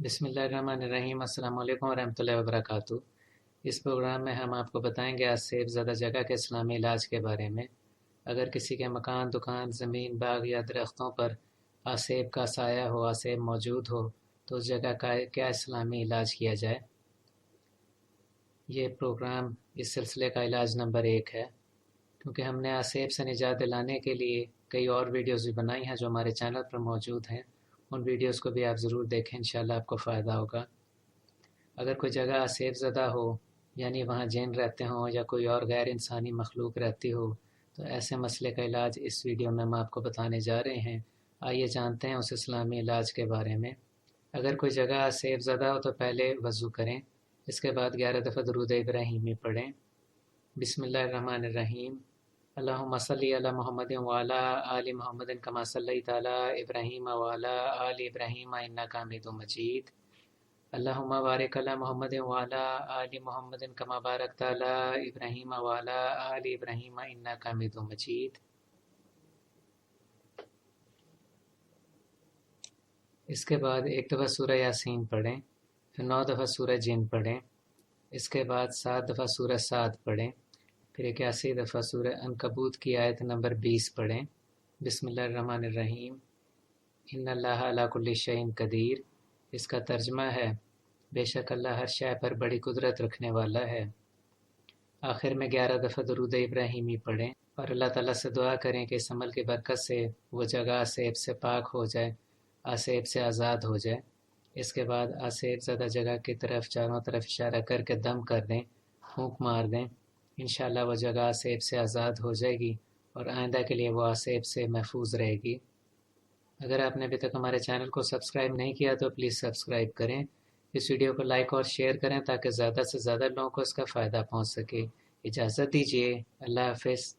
बिस्मिल्लाहिर्रहमानिर्रहीम। अस्सलाम वालेकुम वरहमतुल्लाहि वबरकातुहू। इस प्रोग्राम में हम आपको बताएंगे आसेब ज़दा जगह के इस्लामी इलाज के बारे में। अगर किसी के मकान, दुकान, ज़मीन, बाग या दरख्तों पर आसेब का साया हो, आसेब मौजूद हो, तो उस जगह का क्या इस्लामी इलाज किया जाए। ये प्रोग्राम इस सिलसिले का इलाज नंबर 1 है, क्योंकि हमने आसेब से निजात दिलाने के लिए कई और वीडियोज़ भी बनाई हैं जो हमारे चैनल पर मौजूद हैं। उन वीडियोज़ को भी आप ज़रूर देखें, इंशाल्लाह आपको फ़ायदा होगा। अगर कोई जगह आसेब ज़दा हो, यानी वहाँ जिन रहते हों या कोई और गैर इंसानी मखलूक रहती हो, तो ऐसे मसले का इलाज इस वीडियो में हम आपको बताने जा रहे हैं। आइए जानते हैं उस इस्लामी इलाज के बारे में। अगर कोई जगह आसेब ज़दा हो तो पहले वज़ू करें, इसके बाद 11 दफ़ा दरूद इब्राहीमी पढ़ें। बिस्मिल्लाहिर्रहमानिर्रहीम। अल्लाहुम्मा सल्लि अला मुहम्मदिन व अला आलि मुहम्मदिन कमा सल्लैता अला इब्राहीम व अला आलि इब्राहीम इन्नका हमीदुम मजीद। अल्लाहुम्मा बारिक अला मुहम्मदिन व अला आलि मुहम्मदिन कमा बारकता अला इब्राहीम व अला आलि इब्राहीम इन्नका हमीदुम मजीद। इसके बाद एक दफ़ा सूरह यासीन पढ़ें, फिर 9 दफ़ा सूरह जिन पढ़ें, इसके बाद 7 दफ़ा सूरह साद पढ़ें, फिर 81 दफ़ा सूरह अनकबूत की आयत नंबर 20 पढ़ें। बिस्मिल्लाहिर्रहमानिर्रहीम। इन्नल्लाह अला कुल्लि शैइन कदीर। इसका तर्जमा है, बेशक अल्लाह हर शय पर बड़ी कुदरत रखने वाला है। आखिर में 11 दफ़ा दरूद इब्राहीमी पढ़ें और अल्लाह ताला से दुआ करें कि इस अमल की बरकत से वो जगह आसेब से पाक हो जाए, आसेब से आज़ाद हो जाए। इसके बाद आसेब ज़दा जगह की तरफ चारों तरफ इशारा करके दम कर दें, फूंक मार दें। इंशाअल्लाह वो जगह आसेब से आज़ाद हो जाएगी और आइंदा के लिए वो आसेब से महफूज रहेगी। अगर आपने अभी तक हमारे चैनल को सब्सक्राइब नहीं किया तो प्लीज़ सब्सक्राइब करें। इस वीडियो को लाइक और शेयर करें ताकि ज़्यादा से ज़्यादा लोगों को इसका फ़ायदा पहुंच सके। इजाज़त दीजिए। अल्लाह हाफ़िज़।